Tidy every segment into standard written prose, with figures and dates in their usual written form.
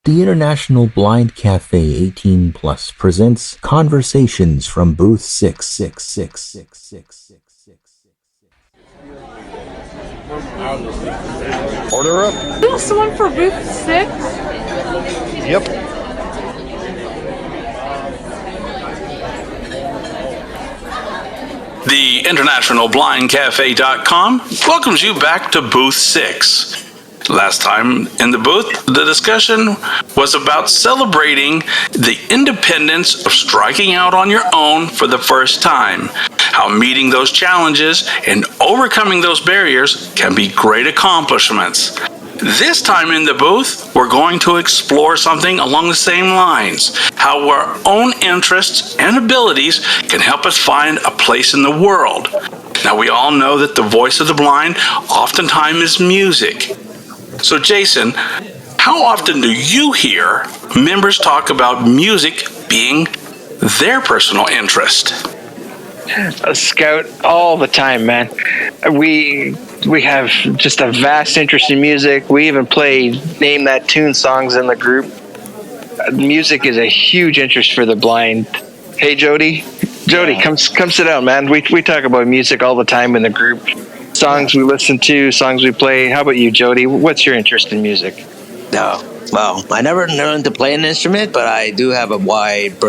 The International Blind Cafe 18 Plus presents Conversations from Booth 6666666. Order up. Is this the one for booth 6? Yep. The internationalblindcafe.com welcomes you back to Booth 6. Last time in the booth, the discussion was about celebrating the independence of striking out on your own for the first time, how meeting those challenges and overcoming those barriers can be great accomplishments. This time in the booth, we're going to explore something along the same lines, how our own interests and abilities can help us find a place in the world. Now, we all know that the voice of the blind oftentimes is music. So, Jason, how often do you hear members talk about music being their personal interest? A scout all the time, man. We have just a vast interest in music. We even play name that tune songs in the group. Music is a huge interest for the blind. Hey, Jody, come sit down, man. We talk about music all the time in the group. Songs we listen to, songs we play. How about you, Jody? What's your interest in music? No, well, I never learned to play an instrument, but I do have a wide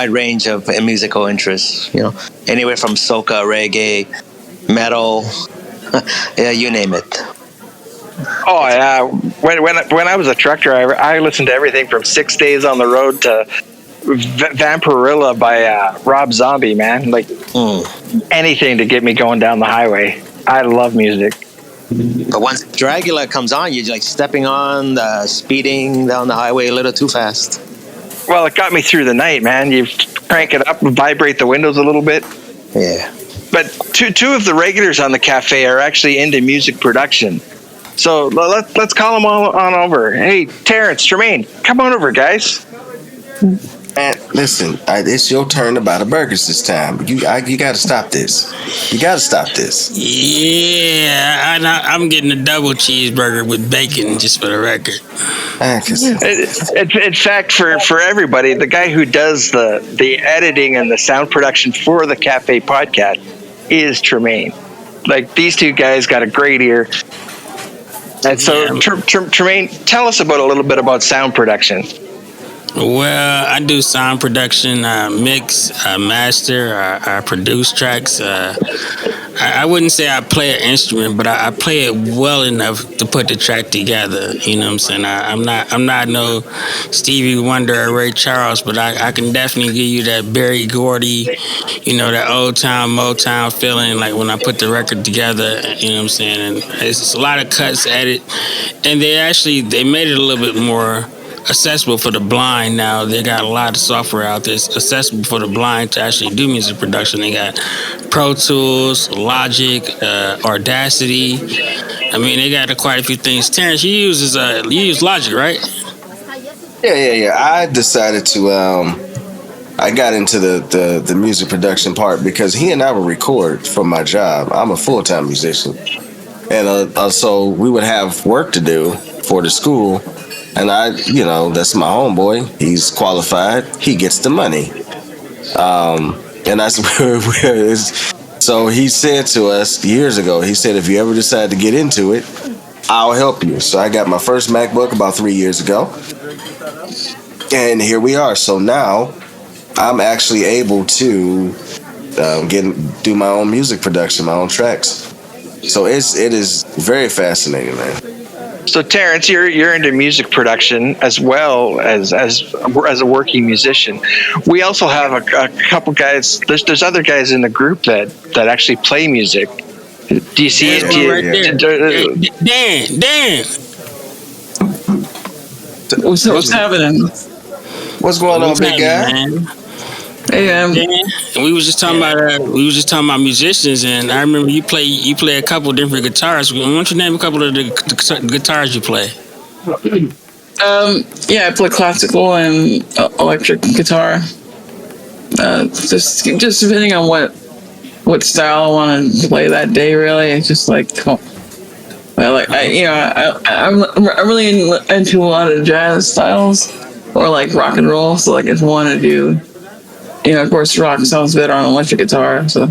range of musical interests. You know, anywhere from soca, reggae, metal, yeah, you name it. Oh yeah, when I was a truck driver, I listened to everything from 6 Days on the Road to Vampirilla by Rob Zombie, man. Like anything to get me going down the highway. I love music. But once Dragula comes on, you're like stepping on speeding down the highway a little too fast. Well, it got me through the night, man. You crank it up and vibrate the windows a little bit. Yeah. But two of the regulars on the cafe are actually into music production. So let's call them all on over. Hey, Terrence, Tremaine, come on over, guys. Man, listen, it's your turn to buy the burgers this time. You got to stop this. You got to stop this. Yeah, I'm getting a double cheeseburger with bacon, just for the record. In fact, for everybody, the guy who does the editing and the sound production for the Cafe podcast is Tremaine. Like, these two guys got a great ear. And so, Tremaine, tell us a little bit about sound production. Well, I do sound production, mix, master, I produce tracks. I wouldn't say I play an instrument, but I play it well enough to put the track together. You know what I'm saying? I'm not no Stevie Wonder or Ray Charles, but I can definitely give you that Berry Gordy, you know, that old time Motown feeling, like when I put the record together. You know what I'm saying? And it's a lot of cuts at it, and they made it a little bit more accessible for the blind now. They got a lot of software out there. It's accessible for the blind to actually do music production. They got Pro Tools, Logic, Audacity. I mean, they got quite a few things. Terrence, you use Logic, right? Yeah. I decided to. I got into the music production part because he and I would record for my job. I'm a full-time musician, and so we would have work to do for the school. And that's my homeboy. He's qualified. He gets the money. And that's where it is. So he said to us years ago, he said, if you ever decide to get into it, I'll help you. So I got my first MacBook about 3 years ago. And here we are. So now I'm actually able to do my own music production, my own tracks. So it is very fascinating, man. So, Terrence, you're into music production as well as a working musician. We also have a couple guys. There's other guys in the group that actually play music. Do you see it? Dan. What's happening? What's going on, big guy? Man? Hey, and we was just talking about musicians, and I remember you play a couple different guitars. Why don't you name a couple of the guitars you play? Yeah, I play classical and electric guitar. Just depending on what style I want to play that day. Really, it's just like I'm really into a lot of jazz styles or like rock and roll. So like, I just want to do, of course, rock sounds better on electric guitar. So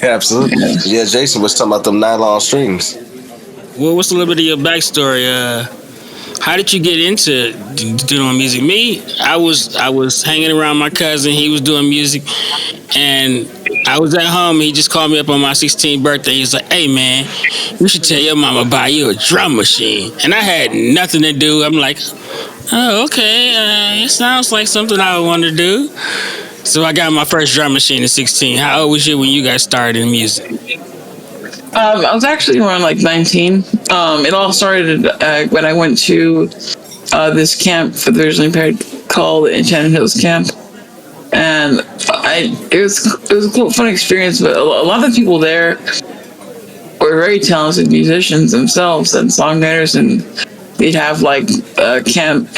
Yeah, absolutely. yeah. Yeah, Jason was talking about them nylon strings. Well, what's a little bit of your backstory? How did you get into doing music? Me, I was hanging around my cousin. He was doing music, and I was at home. He just called me up on my 16th birthday. He's like, "Hey man, you should tell your mama buy you a drum machine." And I had nothing to do. I'm like, "Oh, okay. It sounds like something I would want to do." So I got my first drum machine at 16. How old was you when you got started in music? I was actually around like 19. It all started when I went to this camp for the visually impaired called Enchanted Hills Camp, and it was a cool, fun experience. But a lot of the people there were very talented musicians themselves and songwriters, and they'd have like camp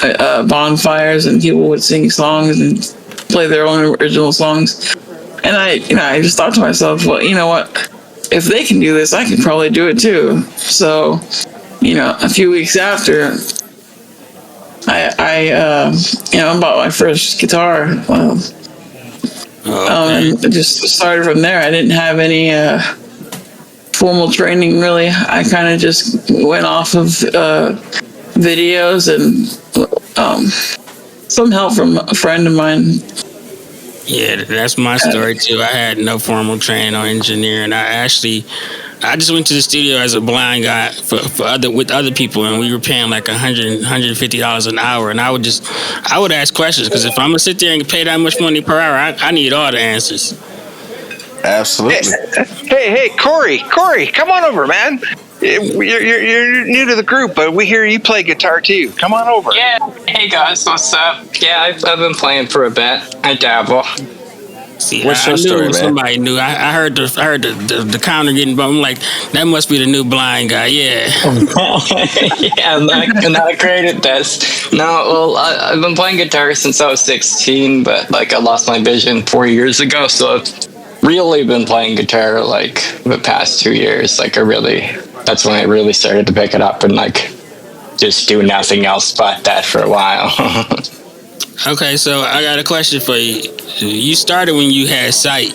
bonfires, and people would sing songs and play their own original songs. And I just thought to myself, well, you know what? If they can do this, I can probably do it too. So, a few weeks after, I bought my first guitar. And it just started from there. I didn't have any formal training really. I kind of just went off of videos and some help from a friend of mine. Yeah, that's my story too. I had no formal training or engineering. I just went to the studio as a blind guy with other people, and we were paying like $150 an hour. And I would ask questions because if I'm gonna sit there and pay that much money per hour, I need all the answers. Absolutely. Hey, Corey, come on over, man. You're new to the group, but we hear you play guitar too. Come on over. Yeah. Hey guys, what's up? Yeah, I've been playing for a bit. I dabble. See, What's I your knew story, man? somebody knew. I heard the counter getting bumped. I'm like, that must be the new blind guy. Yeah. Yeah, I'm not great at this. No, well, I've been playing guitar since I was 16, but like I lost my vision 4 years ago, so I've really been playing guitar like the past 2 years. That's when I really started to pick it up and like just do nothing else but that for a while. Okay, so I got a question for you. You started when you had sight,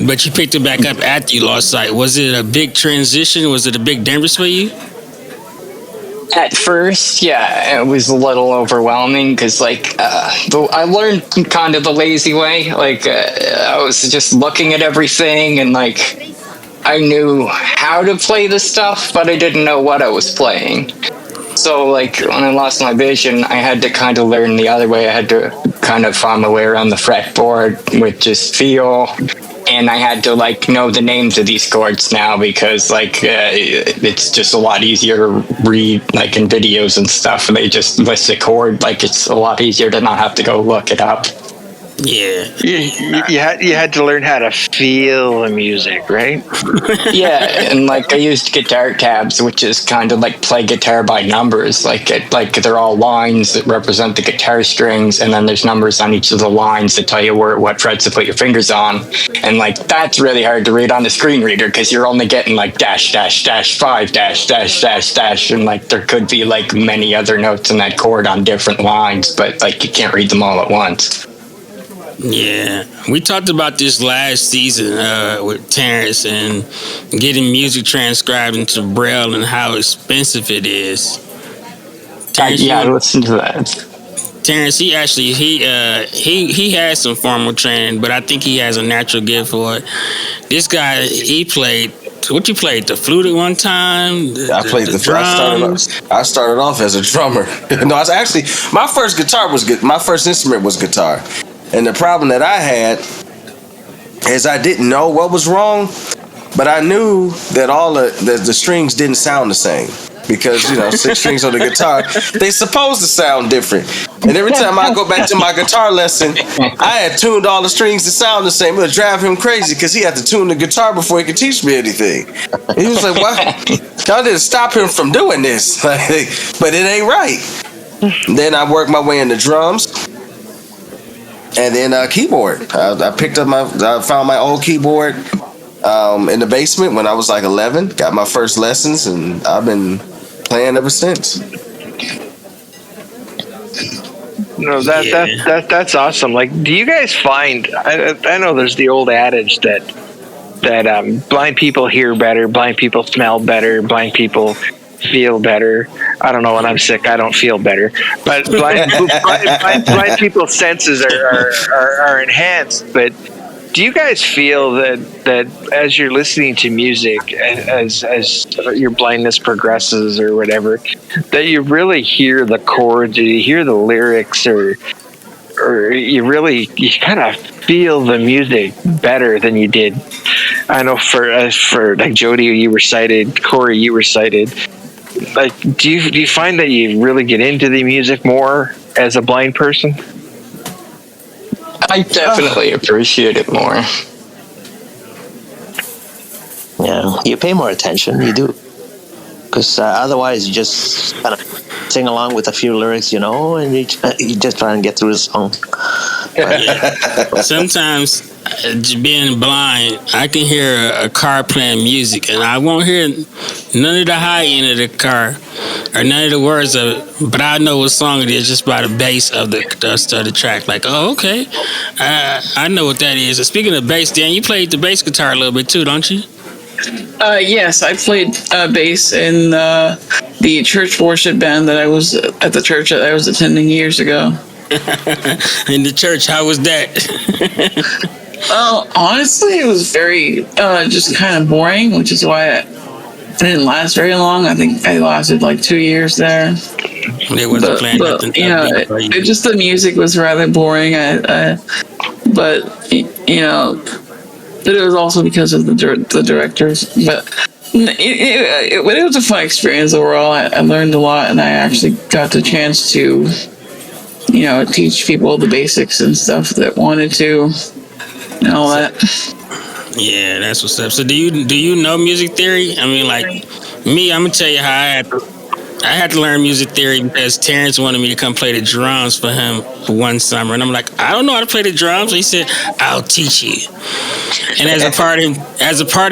but you picked it back up after you lost sight. Was it a big transition? Was it a big difference for you? At first, yeah, it was a little overwhelming because, I learned kind of the lazy way. I was just looking at everything and, I knew how to play the stuff, but I didn't know what I was playing. So, when I lost my vision, I had to kind of learn the other way. I had to kind of find my way around the fretboard with just feel. And I had to know the names of these chords now because it's just a lot easier to read in videos and stuff. They just list a chord. It's a lot easier to not have to go look it up. Yeah. You had to learn how to feel the music, right? Yeah, and I used guitar tabs, which is kind of play guitar by numbers. They're all lines that represent the guitar strings, and then there's numbers on each of the lines that tell you what frets to put your fingers on. And that's really hard to read on the screen reader because you're only getting dash dash dash 5 dash dash dash dash, and there could be many other notes in that chord on different lines, but you can't read them all at once. Yeah, we talked about this last season with Terrence and getting music transcribed into Braille and how expensive it is. Terrence, I listened to that. Terrence, he has some formal training, but I think he has a natural gift for it. This guy, he played. What you played? The flute at one time. I played the drums. I started off as a drummer. No, I was actually my first guitar was good. My first instrument was guitar. And the problem that I had is I didn't know what was wrong, but I knew that all the strings didn't sound the same because 6 strings on the guitar, they supposed to sound different. And every time I go back to my guitar lesson, I had tuned all the strings to sound the same. It would drive him crazy because he had to tune the guitar before he could teach me anything. And he was like, "What? Y'all didn't stop him from doing this, but it ain't right." Then I worked my way into drums. And then keyboard. I found my old keyboard, In the basement when I was like 11. Got my first lessons, and I've been playing ever since. No, Yeah. that's awesome. Like, do you guys find? I know there's the old adage that blind people hear better, blind people smell better, blind people feel better. I don't know, when I'm sick, I don't feel better, but blind people's senses are enhanced. But do you guys feel that as you're listening to music, as your blindness progresses or whatever, that you really hear the chords, or you hear the lyrics, or you kind of feel the music better than you did? I know for like Jody, you were cited, Corey, you were cited. Like, do you find that you really get into the music more as a blind person? I definitely appreciate it more. Yeah, you pay more attention. You do, because otherwise you just kind of sing along with a few lyrics, and you just try and get through the song. Sometimes, being blind, I can hear a car playing music, and I won't hear none of the high end of the car or none of the words of it, but I know what song it is just by the bass of the track. Like, oh, okay, I know what that is. Speaking of bass, Dan, you played the bass guitar a little bit too, don't you? Yes, I played bass in the church worship band that I was at the church that I was attending years ago. In the church, how was that? Honestly, it was very just kind of boring, which is why I didn't last very long. I think I lasted like 2 years there. They wasn't playing nothing. It just the music was rather boring. But it was also because of the directors. But it was a fun experience overall. I learned a lot, and I actually got the chance to teach people the basics and stuff that wanted to, and all that. Yeah, that's what's up. So do you know music theory? I mean, like me, I'm gonna tell you how I had to learn music theory because Terrence wanted me to come play the drums for him one summer, and I'm like, I don't know how to play the drums. So he said, I'll teach you. And as a part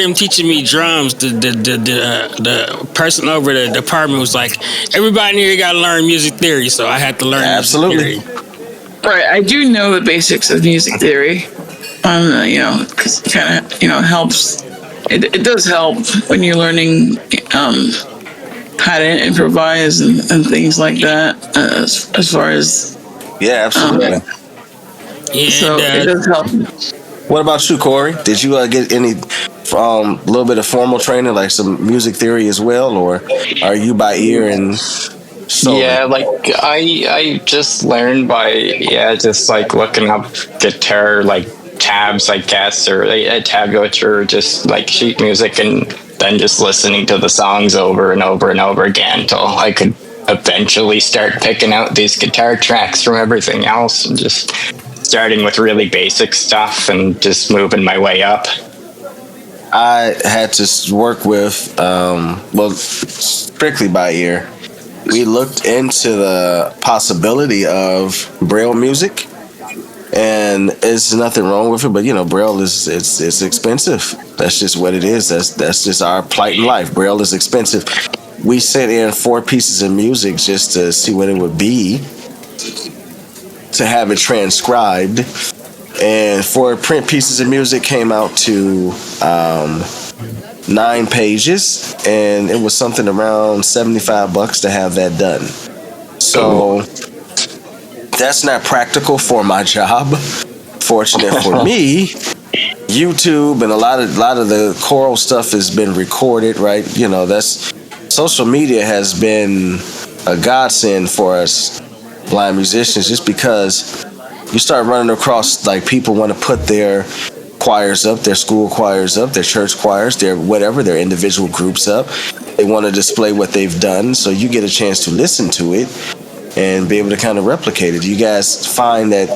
of him teaching me drums, the person over the department was like, everybody in here got to learn music theory. So I had to learn Absolutely. music theory. Right, I do know the basics of music theory. Because it kind of helps. It does help when you're learning how to improvise and things like that. As far as Yeah, absolutely. Yeah, so it does help. What about you, Corey? Did you get any little bit of formal training, like some music theory as well, or are you by ear and solely? Yeah, like I just learned by just like looking up guitar like tabs, I guess, or a tablature, or just like sheet music, and then just listening to the songs over and over and over again until I could eventually start picking out these guitar tracks from everything else, and just starting with really basic stuff and just moving my way up. I had to work with, strictly by ear. We looked into the possibility of Braille music, and there's nothing wrong with it. But Braille it's expensive. That's just what it is. That's just our plight in life. Braille is expensive. We sent in 4 pieces of music just to see what it would be to have it transcribed, and 4 print pieces of music came out to 9 pages, and it was something around $75 to have that done. So that's not practical for my job. Fortunate for me, YouTube and a lot of the choral stuff has been recorded, right? That's social media has been a godsend for us blind musicians, just because you start running across like people want to put their choirs up, their school choirs up, their church choirs, their whatever, their individual groups up. They want to display what they've done, so you get a chance to listen to it and be able to kind of replicate it. You guys find that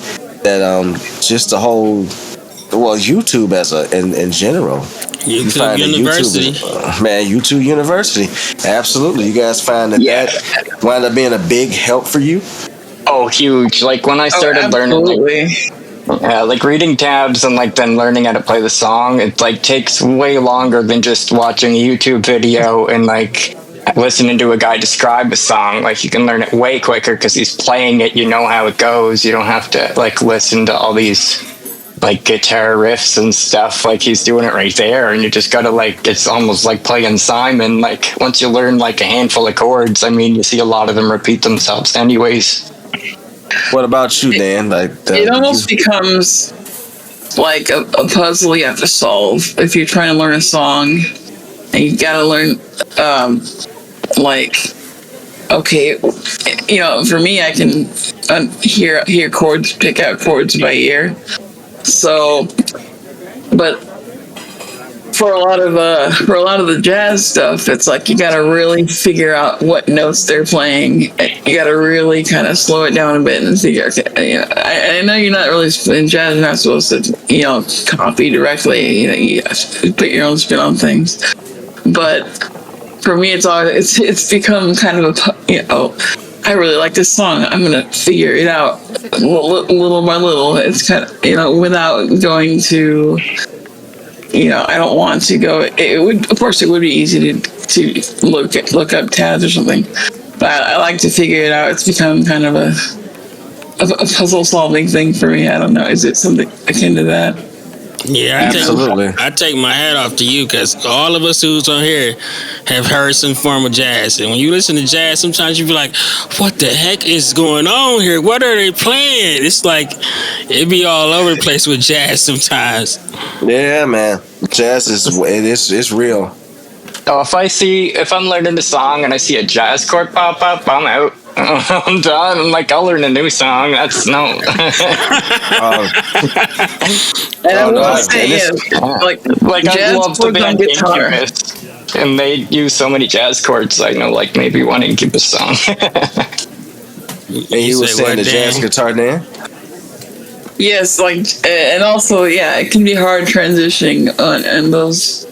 just the whole, YouTube in general. You find University. YouTube University. Absolutely. You guys find that wound up being a big help for you? Oh, huge. Like when I started learning, Like reading tabs and like then learning how to play the song, it like takes way longer than just watching a YouTube video and like listening to a guy describe a song. Like you can learn it way quicker because he's playing it. You know how it goes. You don't have to like listen to all these like guitar riffs and stuff. Like he's doing it right there, and you just gotta like it's almost like playing Simon. Like once you learn like a handful of chords, I mean, you see a lot of them repeat themselves anyways. What about you, Dan? Like It almost becomes like a puzzle you have to solve if you're trying to learn a song, and you gotta learn, like, okay, you know, for me, I can hear chords, pick out chords by ear. So, but for a lot of the jazz stuff, it's like you got to really figure out what notes they're playing. You got to really kind of slow it down a bit and figure. Okay, you know, I know you're not really in jazz. You're not supposed to, you know, copy directly. You know, you put your own spin on things. But for me, it's become kind of a, you know, I really like this song. I'm gonna figure it out little by little. It's kind of, you know, without going to, you know, I don't want to go. It would, of course, it would be easy to look up tabs or something, but I like to figure it out. It's become kind of a puzzle solving thing for me. I don't know. Is it something akin to that? Yeah, Absolutely. I take my hat off to you because all of us who's on here have heard some form of jazz. And when you listen to jazz, sometimes you be like, what the heck is going on here? What are they playing? It's like, it be all over the place with jazz sometimes. Yeah, man. Jazz it's real. So if I'm learning a song and I see a jazz chord pop up, I'm out. I'm done. I'm like, I'll learn a new song. That's no. And I will say, like I jazz love the chords on band guitar. Incubus, and they use so many jazz chords. I know, like maybe one Incubus song. And you were saying the jazz guitar, Dan? Yes, like, and also, yeah, it can be hard transitioning on those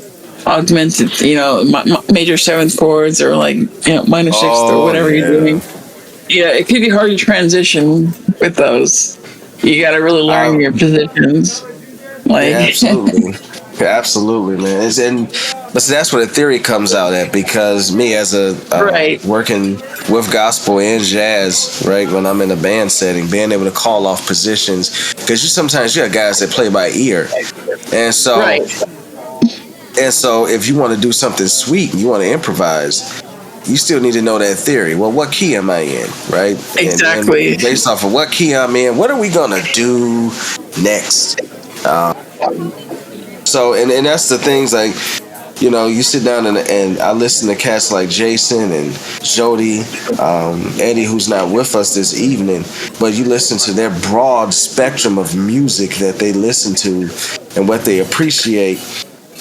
augmented, you know, major seventh chords or like, you know, minor sixth or whatever you're doing. Yeah, it can be hard to transition with those. You got to really learn your positions. Like, yeah, absolutely. Absolutely, man. But see, that's where the theory comes out at, because me as a working with gospel and jazz, right, when I'm in a band setting, being able to call off positions, because sometimes you have guys that play by ear, and so if you want to do something sweet and you want to improvise, you still need to know that theory. Well, what key am I in, right? Exactly. And based off of what key I'm in, what are we gonna do next? So, and that's the things, like, you know, you sit down and I listen to cats like Jason and Jody, Eddie, who's not with us this evening, but you listen to their broad spectrum of music that they listen to and what they appreciate.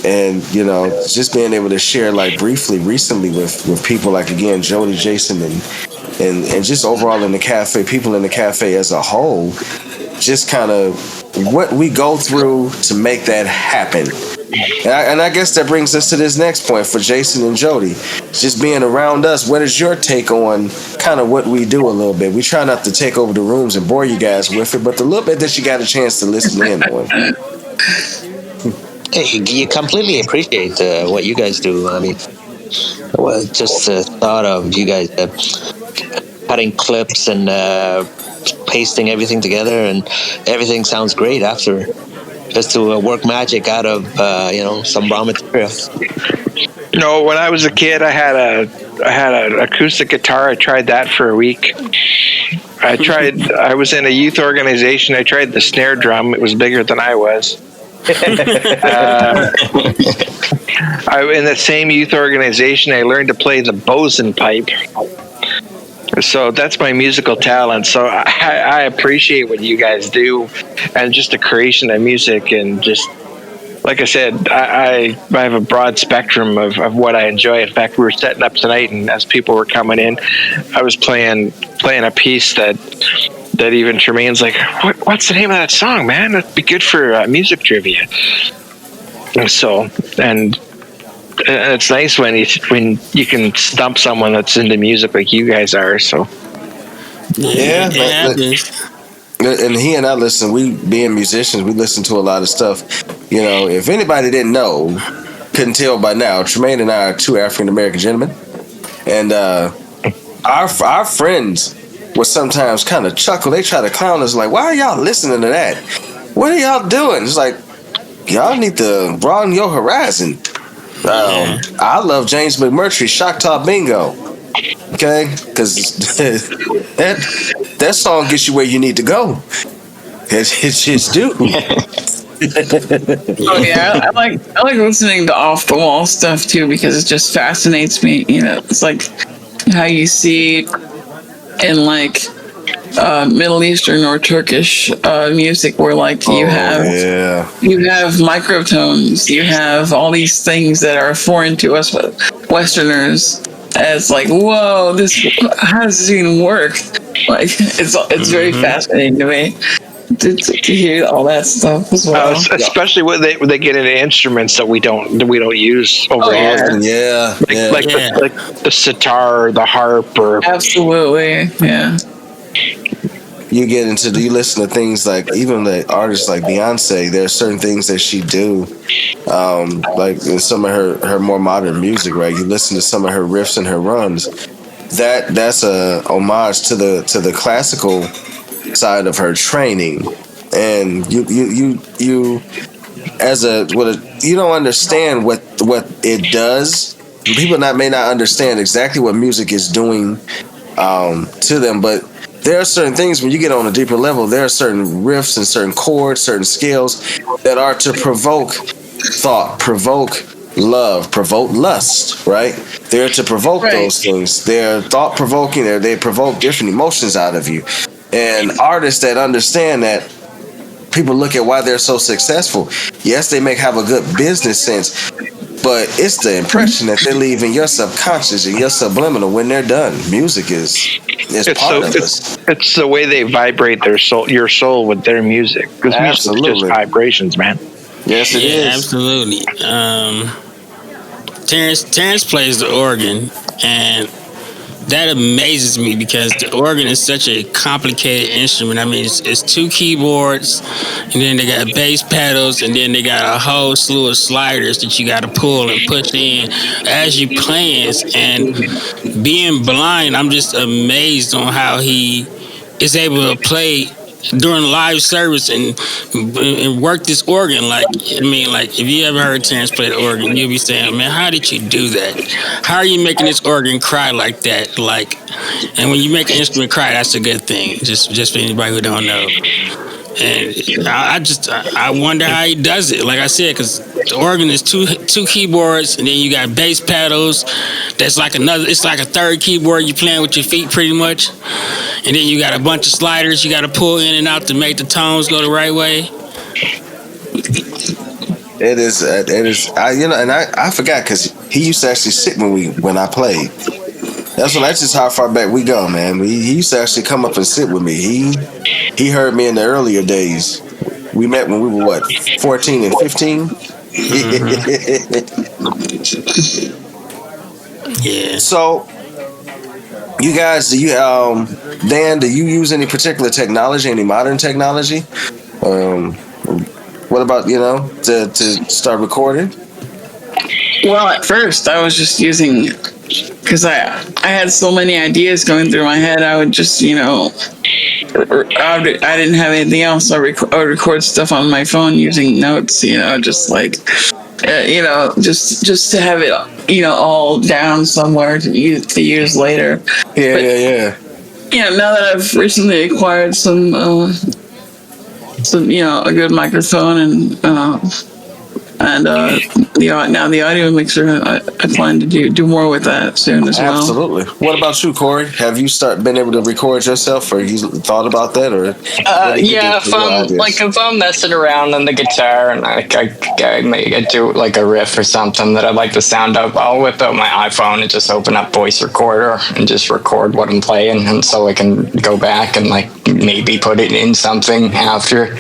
And, you know, just being able to share, like, briefly recently with people like, again, Jody, Jason, and just overall in the cafe, people in the cafe as a whole, just kind of what we go through to make that happen. And I guess that brings us to this next point for Jason and Jody. Just being around us, what is your take on kind of what we do a little bit? We try not to take over the rooms and bore you guys with it, but the little bit that you got a chance to listen in on. Hey, you completely appreciate what you guys do. I mean, just the thought of you guys cutting clips and pasting everything together, and everything sounds great after. Just to work magic out of some raw material. You know, when I was a kid, I had an acoustic guitar. I tried that for a week. I was in a youth organization. I tried the snare drum. It was bigger than I was. In the same youth organization, I learned to play the bosun pipe. So that's my musical talent. So I appreciate what you guys do, and just the creation of music, and just like I said, I have a broad spectrum of what I enjoy. In fact, we were setting up tonight, and as people were coming in, I was playing a piece that even Tremaine's like, what's the name of that song, man? That'd be good for music trivia. And it's nice when you can stump someone that's into music like you guys are. So Yeah, and he and I listen. We being musicians, we listen to a lot of stuff. You know, if anybody didn't know, couldn't tell by now, Tremaine and I are two African American gentlemen, and our friends would sometimes kind of chuckle. They try to clown us, like, "Why are y'all listening to that? What are y'all doing?" It's like, y'all need to broaden your horizon. Yeah. I love James McMurtry's Shock Top Bingo. Okay, because that song gets you where you need to go. It just do. Oh yeah, I like listening to off the wall stuff too because it just fascinates me. You know, it's like how you see in like Middle Eastern or Turkish music where like you Oh have yeah. microtones, you have all these things that are foreign to us Westerners. And it's like, whoa, how does this even work? Like it's very fascinating to me to hear all that stuff as well. Especially when they get into instruments that we don't use Oh overall, yeah, Yeah, yeah. like the sitar, the harp, or absolutely, yeah. You get into you listen to things like even the artists like Beyonce. There are certain things that she do, like in some of her more modern music. Right, you listen to some of her riffs and her runs. That's a homage to the classical side of her training, and you as you don't understand what it does. People may not understand exactly what music is doing to them, but there are certain things when you get on a deeper level. There are certain riffs and certain chords, certain scales that are to provoke thought, provoke love, provoke lust. Right? They're to provoke Right. those things. They're thought provoking. They provoke different emotions out of you. And artists that understand that, people look at why they're so successful. Yes, they may have a good business sense, but it's the impression that they leave in your subconscious and your subliminal when they're done. Music is part of us. it's the way they vibrate your soul with their music. Because music is Absolutely. just vibrations, man. Yes, it Yeah, is. absolutely. Terrence plays the organ, and that amazes me because the organ is such a complicated instrument. I mean, it's two keyboards, and then they got bass pedals, and then they got a whole slew of sliders that you got to pull and push in as you playing. And being blind, I'm just amazed on how he is able to play during live service and work this organ. Like, I mean, like if you ever heard Terrence play the organ, you'll be saying, man, how did you do that? How are you making this organ cry like that? Like, and when you make an instrument cry, that's a good thing. Just for anybody who don't know. And I wonder how he does it. Like I said, because the organ is two keyboards, and then you got bass pedals. That's like it's like a third keyboard. You playing with your feet pretty much, and then you got a bunch of sliders you got to pull in and out to make the tones go the right way. It is. It is. I forgot because he used to actually sit when I played. That's just how far back we go, man. He used to actually come up and sit with me. He heard me in the earlier days. We met when we were what, 14 and 15. Yeah. So, you guys, Dan, do you use any particular technology, any modern technology? What about to start recording? Well, at first I was just using because I had so many ideas going through my head. I would just I didn't have anything else. I would record stuff on my phone using notes. Just like just to have it all down somewhere to use later. Yeah, But, yeah. Now that I've recently acquired some a good microphone and now the audio mixer, I plan to do more with that soon as well. Absolutely. What about you, Corey? Have you been able to record yourself, or you thought about that, or Yeah, if I'm messing around on the guitar and I may get to like a riff or something that I'd like to sound up, I'll whip out my iPhone and just open up voice recorder and just record what I'm playing, and so I can go back and like maybe put it in something after.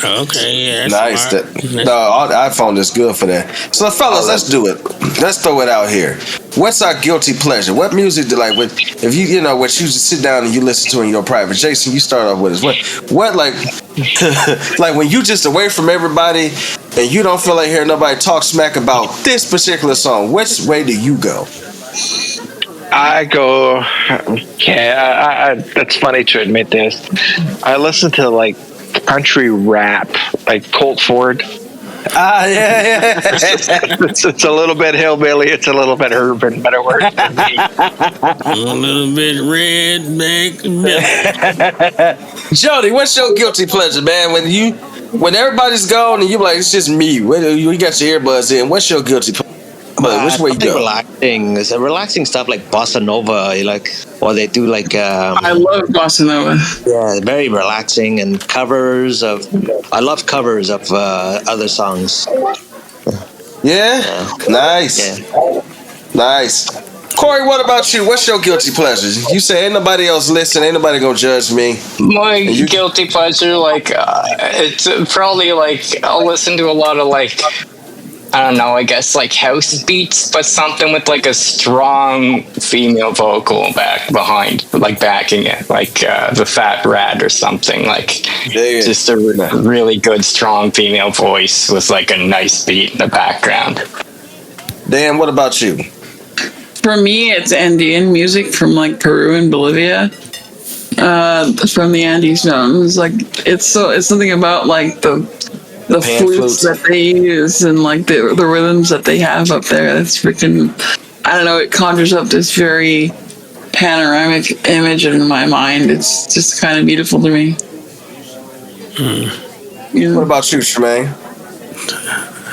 Okay, yeah, that's Nice. smart. No, iPhone is good for that. So, fellas, let's do it. Let's throw it out here. What's our guilty pleasure? What music do like? If you know what you sit down and you listen to in your private? Jason, you start off with us. What like like when you just away from everybody and you don't feel like hearing nobody talk smack about this particular song? Which way do you go? I go, yeah, that's funny to admit this. I listen to like country rap, like Colt Ford. Yeah. It's a little bit hillbilly, it's a little bit urban, but it works for me. A little bit redneck. Jody, what's your guilty pleasure, man? When everybody's gone and you like it's just me. You got your earbuds in. What's your guilty pleasure? Which way you go? Relaxing. It's a relaxing stuff like bossa nova, like, or they do like. I love bossa nova. Yeah, very relaxing and covers of. I love covers of other songs. Yeah, nice, nice. Corey, what about you? What's your guilty pleasure? You say ain't nobody else listen, ain't nobody gonna judge me. My guilty pleasure, like, it's probably like I'll listen to a lot of like, I don't know, I guess like house beats, but something with like a strong female vocal behind, like backing it, like the Fat Rat or something, like just a really good, strong female voice with like a nice beat in the background. Dan, what about you? For me, it's Andean music from like Peru and Bolivia. From the Andes Mountains, like it's something about like the flutes that they use and like the rhythms that they have up there. That's freaking, I don't know, it conjures up this very panoramic image in my mind. It's just kind of beautiful to me. Yeah. What about you, Tremaine?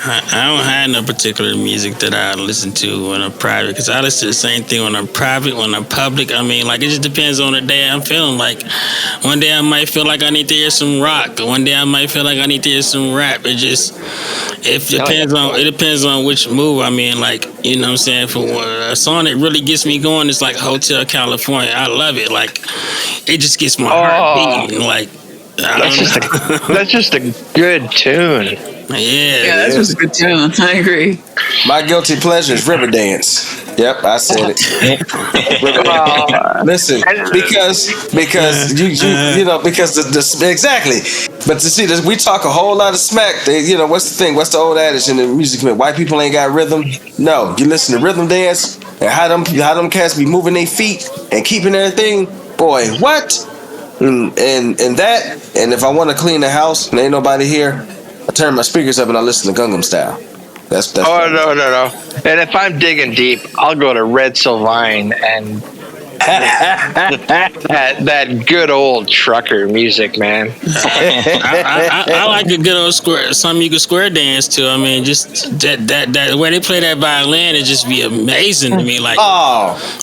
I don't have no particular music that I listen to when I'm private, because I listen to the same thing when I'm private, when I'm public. I mean, like, it just depends on the day I'm feeling. Like, one day I might feel like I need to hear some rock. One day I might feel like I need to hear some rap. It depends on which mood I'm in. Like, you know what I'm saying? For a song that really gets me going, it's like Hotel California. I love it. Like, it just gets my heart beating. Like, that's just a good tune. Yeah, that's just a good tune. I agree. My guilty pleasure is Riverdance. Yep, I said it. Listen, because you know, because the exactly. But to see this, we talk a whole lot of smack. You know, what's the thing? What's the old adage in the music? White people ain't got rhythm. No, you listen to Rhythm Dance and how them cats be moving their feet and keeping everything. Boy, what? And that, and if I want to clean the house and ain't nobody here, I turn my speakers up and I listen to Gangnam Style. That's no. And if I'm digging deep, I'll go to Red Sylvain and that good old trucker music, man. I like a good old something you can square dance to. I mean, just that way they play that violin, it just be amazing to me. Like,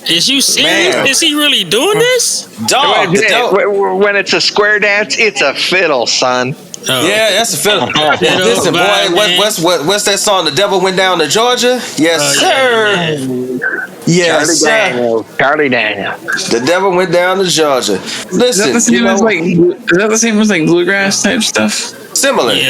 is you serious? Man. Is he really doing this? Dog, when it's a square dance, it's a fiddle, son. Oh. Yeah, that's a fiddle. Listen, boy, what's that song? The Devil Went Down to Georgia? Yes, sir. Yes, sir. Charlie Daniel. The Devil Went Down to Georgia. Listen, is that the same as like bluegrass type stuff? Similar. Okay.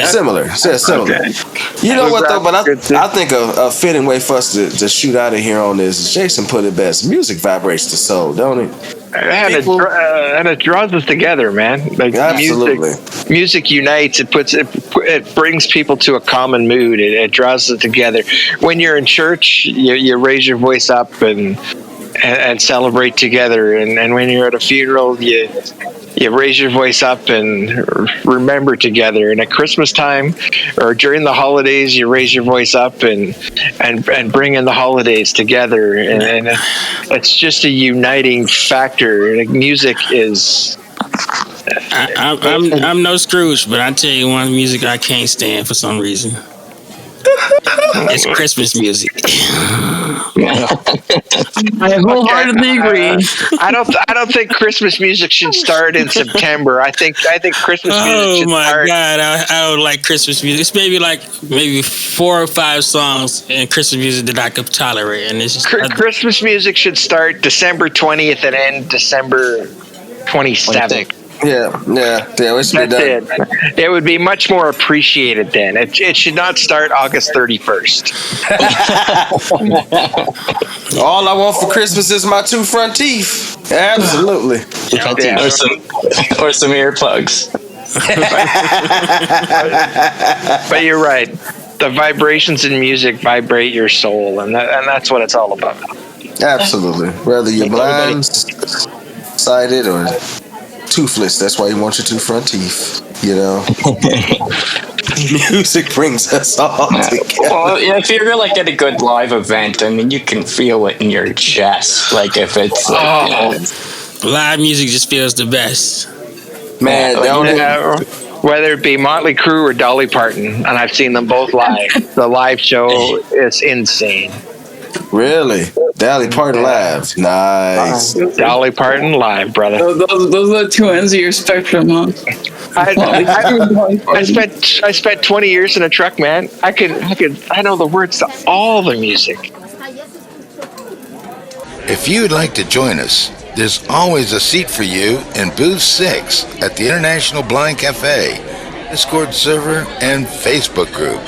You know what though? But I think a fitting way for us to shoot out of here on this is Jason put it best. Music vibrates the soul, don't it? And it draws us together, man. Like, absolutely, music unites. It brings people to a common mood. It draws us together. When you're in church, you raise your voice up and celebrate together. And when you're at a funeral, you raise your voice up and remember together. And at Christmas time or during the holidays, you raise your voice up and bring in the holidays together. And it's just a uniting factor. Like, music is. I'm no Scrooge, but I tell you one music I can't stand for some reason. It's Christmas music. I wholeheartedly agree. I don't think Christmas music should start in September. I think Christmas music should start. Oh my God, I don't like Christmas music. It's maybe 4 or 5 songs in Christmas music that I could tolerate, and it's just Christmas music should start December 20th and end December 27th. Yeah. It should be That's done. it. It would be much more appreciated then. It should not start August 31st. All I want for Christmas is my 2 front teeth. Absolutely. Or some earplugs. But you're right. The vibrations in music vibrate your soul, and that's what it's all about. Absolutely. Whether you're blind, sighted, or toothless, that's why you want your 2 front teeth. Music brings us all together. Well, if you're like at a good live event, I mean, you can feel it in your chest. Like if it's Live music just feels the best. Man, Whether it be Motley Crue or Dolly Parton, and I've seen them both live. The live show is insane. Really? Dolly Parton live. Nice. Dolly Parton live, brother. Those are the two ends of your spectrum, huh? I spent 20 years in a truck, man. I know the words to all the music. If you'd like to join us, there's always a seat for you in Booth 6 at the International Blind Cafe, Discord server, and Facebook group.